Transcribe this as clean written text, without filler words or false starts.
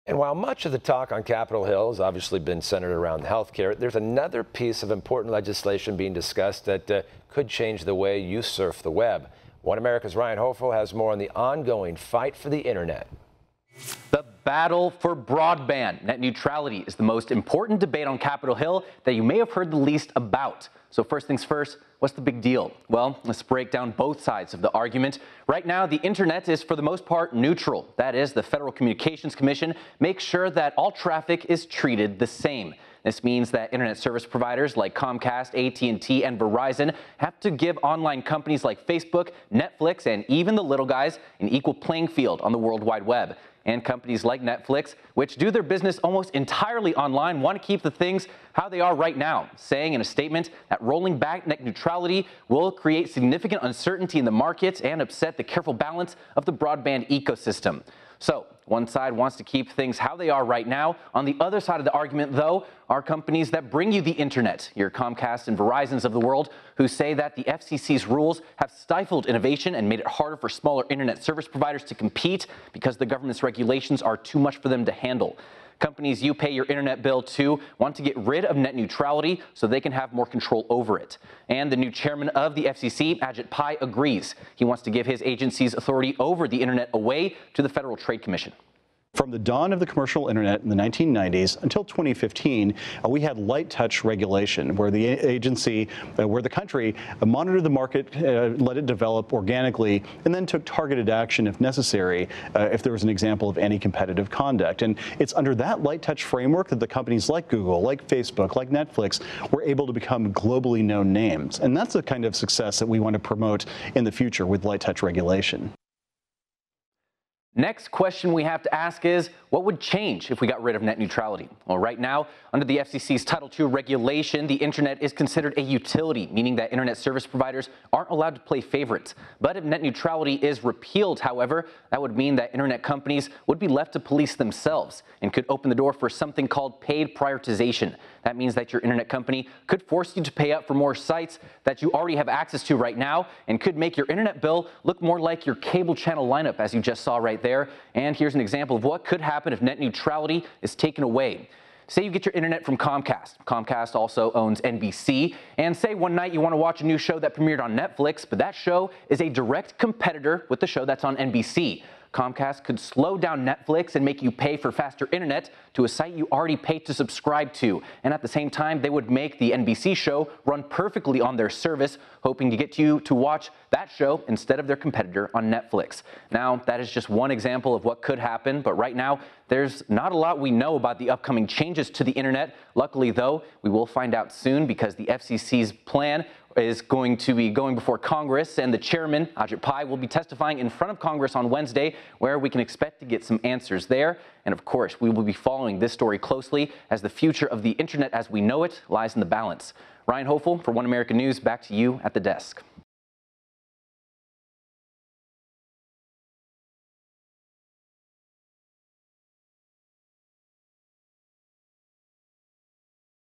And while much of the talk on Capitol Hill has obviously been centered around healthcare, there's another piece of important legislation being discussed that could change the way you surf the web. One America's Ryan Hoefle has more on the ongoing fight for the internet. The battle for broadband. Net neutrality is the most important debate on Capitol Hill that you may have heard the least about. So first things first, what's the big deal? Well, let's break down both sides of the argument. Right now, the internet is for the most part neutral. That is, the Federal Communications Commission makes sure that all traffic is treated the same. This means that internet service providers like Comcast, AT&T, and Verizon have to give online companies like Facebook, Netflix, and even the little guys an equal playing field on the World Wide Web. And companies like Netflix, which do their business almost entirely online, want to keep the things how they are right now, saying in a statement that rolling back net neutrality will create significant uncertainty in the market and upset the careful balance of the broadband ecosystem. So one side wants to keep things how they are right now. On the other side of the argument, though, are companies that bring you the internet, your Comcast and Verizons of the world, who say that the FCC's rules have stifled innovation and made it harder for smaller internet service providers to compete because the government's regulations are too much for them to handle. Companies you pay your internet bill to want to get rid of net neutrality so they can have more control over it. And the new chairman of the FCC, Ajit Pai, agrees. He wants to give his agency's authority over the internet away to the Federal Trade Commission. From the dawn of the commercial internet in the 1990s until 2015, we had light touch regulation, where the agency, where the country monitored the market, let it develop organically, and then took targeted action if necessary, if there was an example of anti-competitive conduct. And it's under that light touch framework that the companies like Google, like Facebook, like Netflix were able to become globally known names. And that's the kind of success that we want to promote in the future with light touch regulation. Next question we have to ask is, what would change if we got rid of net neutrality? Well, right now, under the FCC's Title II regulation, the internet is considered a utility, meaning that internet service providers aren't allowed to play favorites. But if net neutrality is repealed, however, that would mean that internet companies would be left to police themselves and could open the door for something called paid prioritization. That means that your internet company could force you to pay up for more sites that you already have access to right now and could make your internet bill look more like your cable channel lineup, as you just saw right there. And here's an example of what could happen if net neutrality is taken away. Say you get your internet from Comcast. Comcast also owns NBC. And say one night you want to watch a new show that premiered on Netflix, but that show is a direct competitor with the show that's on NBC. Comcast could slow down Netflix and make you pay for faster internet to a site you already paid to subscribe to. And at the same time, they would make the NBC show run perfectly on their service, hoping to get you to watch that show instead of their competitor on Netflix. Now, that is just one example of what could happen, but right now, there's not a lot we know about the upcoming changes to the internet. Luckily, though, we will find out soon because the FCC's plan is going to be going before Congress, and the chairman, Ajit Pai, will be testifying in front of Congress on Wednesday, where we can expect to get some answers there. And of course, we will be following this story closely as the future of the internet as we know it lies in the balance. Ryan Hoefle for One American News, back to you at the desk.